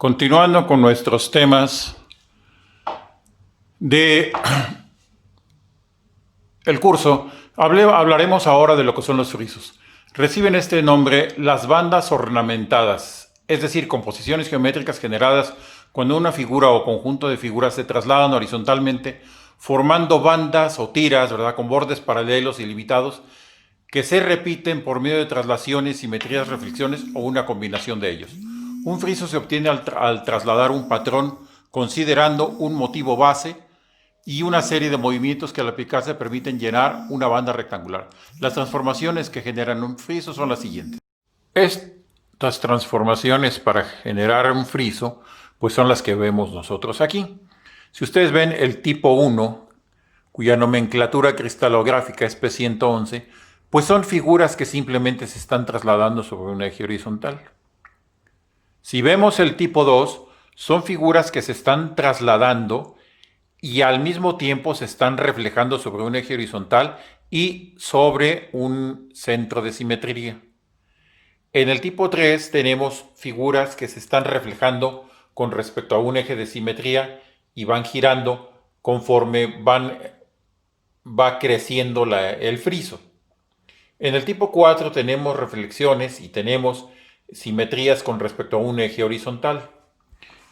Continuando con nuestros temas de el curso, hablaremos ahora de lo que son los frisos. Reciben este nombre las bandas ornamentadas, es decir, composiciones geométricas generadas cuando una figura o conjunto de figuras se trasladan horizontalmente, formando bandas o tiras, ¿verdad?, con bordes paralelos y limitados, que se repiten por medio de traslaciones, simetrías, reflexiones o una combinación de ellos. Un friso se obtiene al trasladar un patrón considerando un motivo base y una serie de movimientos que al aplicarse permiten llenar una banda rectangular. Las transformaciones que generan un friso son las siguientes. Estas transformaciones para generar un friso pues son las que vemos nosotros aquí. Si ustedes ven el tipo 1, cuya nomenclatura cristalográfica es P111, pues son figuras que simplemente se están trasladando sobre un eje horizontal. Si vemos el tipo 2, son figuras que se están trasladando y al mismo tiempo se están reflejando sobre un eje horizontal y sobre un centro de simetría. En el tipo 3 tenemos figuras que se están reflejando con respecto a un eje de simetría y van girando conforme va creciendo el friso. En el tipo 4 tenemos reflexiones y tenemos simetrías con respecto a un eje horizontal.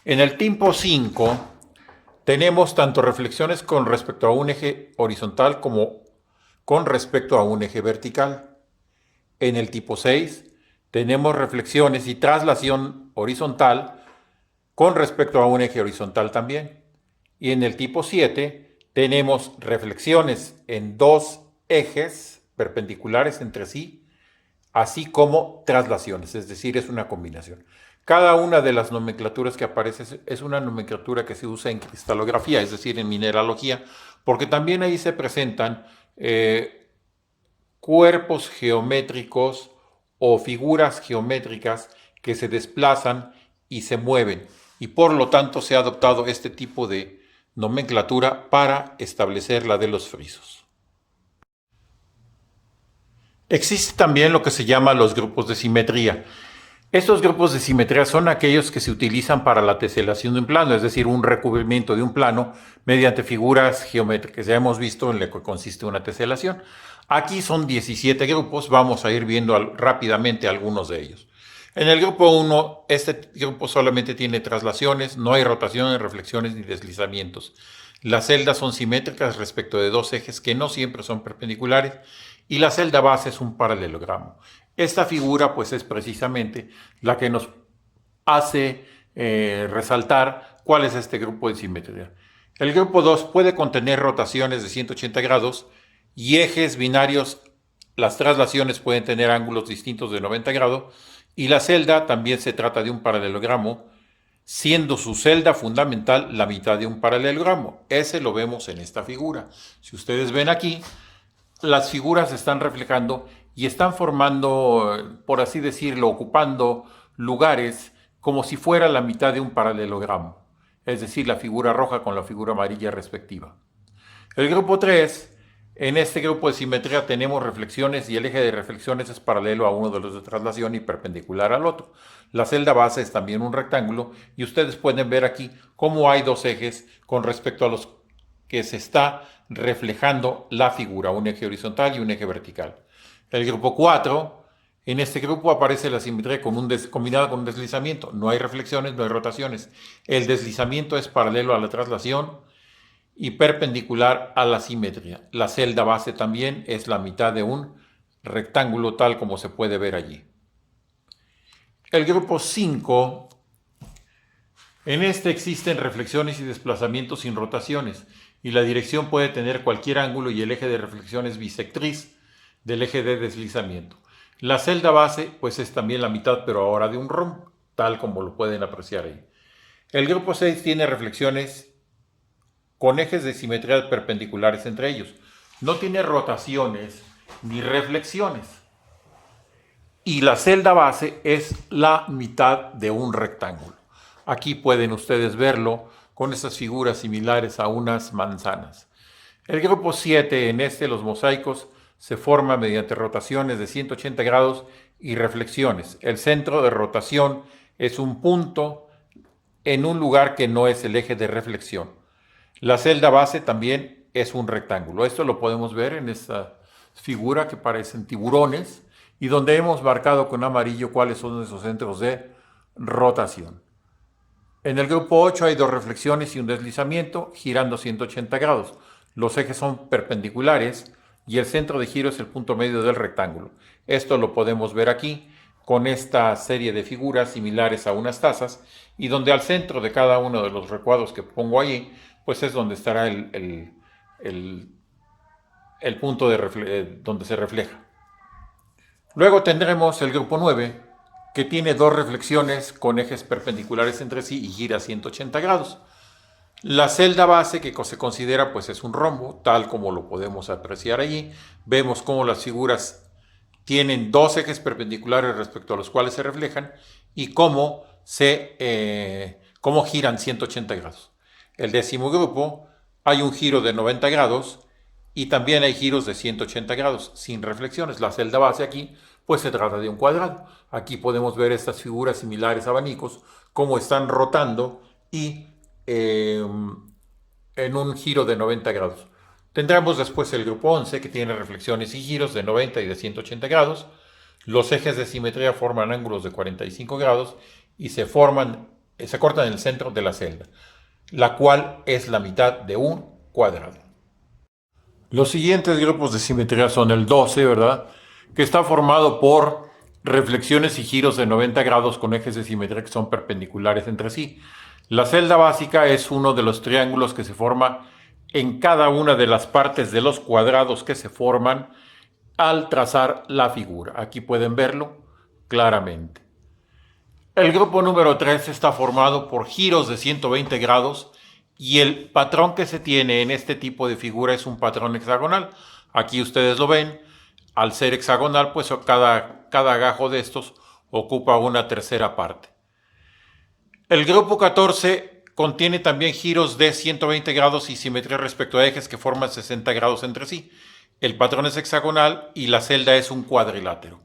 En el tipo 5 tenemos tanto reflexiones con respecto a un eje horizontal como con respecto a un eje vertical. En el tipo 6 tenemos reflexiones y traslación horizontal con respecto a un eje horizontal también. Y en el tipo 7 tenemos reflexiones en dos ejes perpendiculares entre sí, así como traslaciones, es decir, es una combinación. Cada una de las nomenclaturas que aparece es una nomenclatura que se usa en cristalografía, es decir, en mineralogía, porque también ahí se presentan cuerpos geométricos o figuras geométricas que se desplazan y se mueven, y por lo tanto se ha adoptado este tipo de nomenclatura para establecer la de los frisos. Existe también lo que se llama los grupos de simetría. Estos grupos de simetría son aquellos que se utilizan para la teselación de un plano, es decir, un recubrimiento de un plano mediante figuras geométricas. Ya hemos visto en lo que consiste una teselación. Aquí son 17 grupos, vamos a ir viendo rápidamente algunos de ellos. En el grupo 1, este grupo solamente tiene traslaciones, no hay rotaciones, reflexiones ni deslizamientos. Las celdas son simétricas respecto de dos ejes que no siempre son perpendiculares y la celda base es un paralelogramo. Esta figura pues es precisamente la que nos hace resaltar cuál es este grupo de simetría. El grupo 2 puede contener rotaciones de 180 grados y ejes binarios. Las traslaciones pueden tener ángulos distintos de 90 grados y la celda también se trata de un paralelogramo, siendo su celda fundamental la mitad de un paralelogramo. Ese lo vemos en esta figura. Si ustedes ven aquí, las figuras se están reflejando y están formando, por así decirlo, ocupando lugares como si fuera la mitad de un paralelogramo, es decir, la figura roja con la figura amarilla respectiva. El grupo 3, en este grupo de simetría tenemos reflexiones y el eje de reflexiones es paralelo a uno de los de traslación y perpendicular al otro. La celda base es también un rectángulo y ustedes pueden ver aquí cómo hay dos ejes con respecto a los que se está reflejando la figura, un eje horizontal y un eje vertical. El grupo 4, en este grupo aparece la simetría combinada con un deslizamiento. No hay reflexiones, no hay rotaciones. El deslizamiento es paralelo a la traslación y perpendicular a la simetría. La celda base también es la mitad de un rectángulo tal como se puede ver allí. El grupo 5, en este existen reflexiones y desplazamientos sin rotaciones y la dirección puede tener cualquier ángulo y el eje de reflexión es bisectriz del eje de deslizamiento. La celda base pues es también la mitad pero ahora de un rombo, tal como lo pueden apreciar ahí. El grupo 6 tiene reflexiones con ejes de simetría perpendiculares entre ellos. No tiene rotaciones ni reflexiones. Y la celda base es la mitad de un rectángulo. Aquí pueden ustedes verlo con estas figuras similares a unas manzanas. El grupo 7, en este los mosaicos, se forma mediante rotaciones de 180 grados y reflexiones. El centro de rotación es un punto en un lugar que no es el eje de reflexión. La celda base también es un rectángulo. Esto lo podemos ver en esta figura que parecen tiburones y donde hemos marcado con amarillo cuáles son esos centros de rotación. En el grupo 8 hay dos reflexiones y un deslizamiento girando 180 grados. Los ejes son perpendiculares y el centro de giro es el punto medio del rectángulo. Esto lo podemos ver aquí con esta serie de figuras similares a unas tazas y donde al centro de cada uno de los recuadros que pongo allí, pues es donde estará el punto donde se refleja. Luego tendremos el grupo 9, que tiene dos reflexiones con ejes perpendiculares entre sí y gira 180 grados. La celda base, que se considera pues es un rombo, tal como lo podemos apreciar allí. Vemos cómo las figuras tienen dos ejes perpendiculares respecto a los cuales se reflejan y cómo giran 180 grados. El décimo grupo, hay un giro de 90 grados y también hay giros de 180 grados sin reflexiones. La celda base aquí pues se trata de un cuadrado. Aquí podemos ver estas figuras similares a abanicos, cómo están rotando y en un giro de 90 grados. Tendremos después el grupo 11, que tiene reflexiones y giros de 90 y de 180 grados. Los ejes de simetría forman ángulos de 45 grados y se cortan en el centro de la celda, la cual es la mitad de un cuadrado. Los siguientes grupos de simetría son el 12, ¿verdad? Que está formado por reflexiones y giros de 90 grados con ejes de simetría que son perpendiculares entre sí. La celda básica es uno de los triángulos que se forma en cada una de las partes de los cuadrados que se forman al trazar la figura. Aquí pueden verlo claramente. El grupo número 3 está formado por giros de 120 grados y el patrón que se tiene en este tipo de figura es un patrón hexagonal. Aquí ustedes lo ven. Al ser hexagonal, pues cada gajo de estos ocupa una tercera parte. El grupo 14 contiene también giros de 120 grados y simetría respecto a ejes que forman 60 grados entre sí. El patrón es hexagonal y la celda es un cuadrilátero.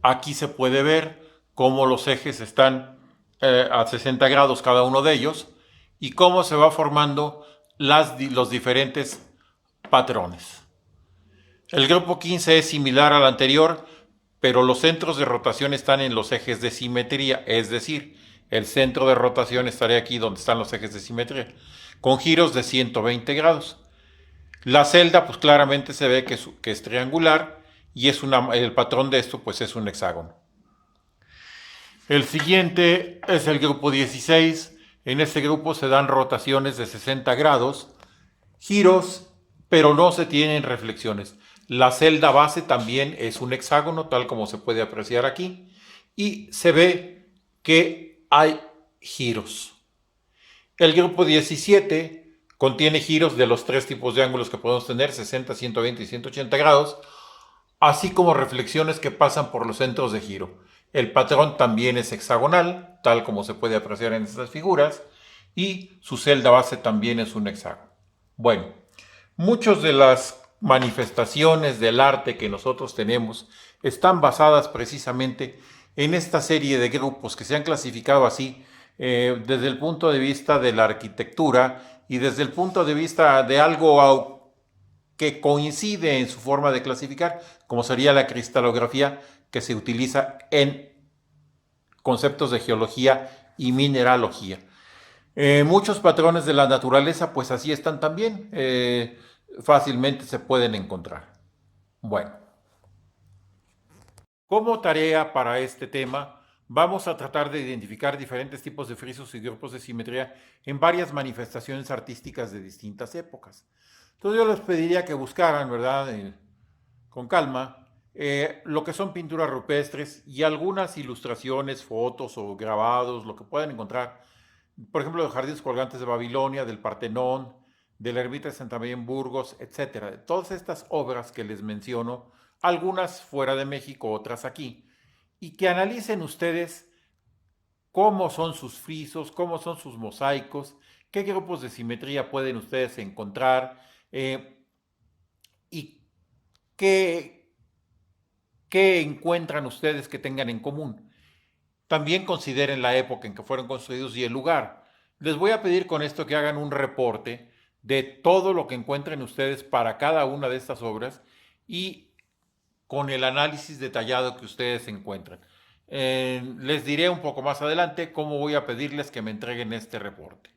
Aquí se puede ver cómo los ejes están a 60 grados cada uno de ellos y cómo se va formando los diferentes patrones. El grupo 15 es similar al anterior, pero los centros de rotación están en los ejes de simetría, es decir, el centro de rotación estaría aquí donde están los ejes de simetría, con giros de 120 grados. La celda, pues claramente se ve que es triangular y el patrón de esto pues es un hexágono. El siguiente es el grupo 16. En este grupo se dan rotaciones de 60 grados, giros, pero no se tienen reflexiones. La celda base también es un hexágono, tal como se puede apreciar aquí, y se ve que hay giros. El grupo 17 contiene giros de los tres tipos de ángulos que podemos tener, 60, 120 y 180 grados, así como reflexiones que pasan por los centros de giro. El patrón también es hexagonal, tal como se puede apreciar en estas figuras, y su celda base también es un hexágono. Bueno, muchas de las manifestaciones del arte que nosotros tenemos están basadas precisamente en esta serie de grupos que se han clasificado así desde el punto de vista de la arquitectura y desde el punto de vista de algo que coincide en su forma de clasificar, como sería la cristalografía que se utiliza en conceptos de geología y mineralogía. Muchos patrones de la naturaleza, pues así están también, fácilmente se pueden encontrar. Bueno, como tarea para este tema, vamos a tratar de identificar diferentes tipos de frisos y grupos de simetría en varias manifestaciones artísticas de distintas épocas. Entonces yo les pediría que buscaran, ¿verdad?, con calma, lo que son pinturas rupestres y algunas ilustraciones, fotos o grabados, lo que puedan encontrar, por ejemplo, de jardines colgantes de Babilonia, del Partenón, de la ermita de Santa María en Burgos, etc. Todas estas obras que les menciono, algunas fuera de México, otras aquí, y que analicen ustedes cómo son sus frisos, cómo son sus mosaicos, qué grupos de simetría pueden ustedes encontrar y qué encuentran ustedes que tengan en común. También consideren la época en que fueron construidos y el lugar. Les voy a pedir con esto que hagan un reporte de todo lo que encuentren ustedes para cada una de estas obras y con el análisis detallado que ustedes encuentran. Les diré un poco más adelante cómo voy a pedirles que me entreguen este reporte.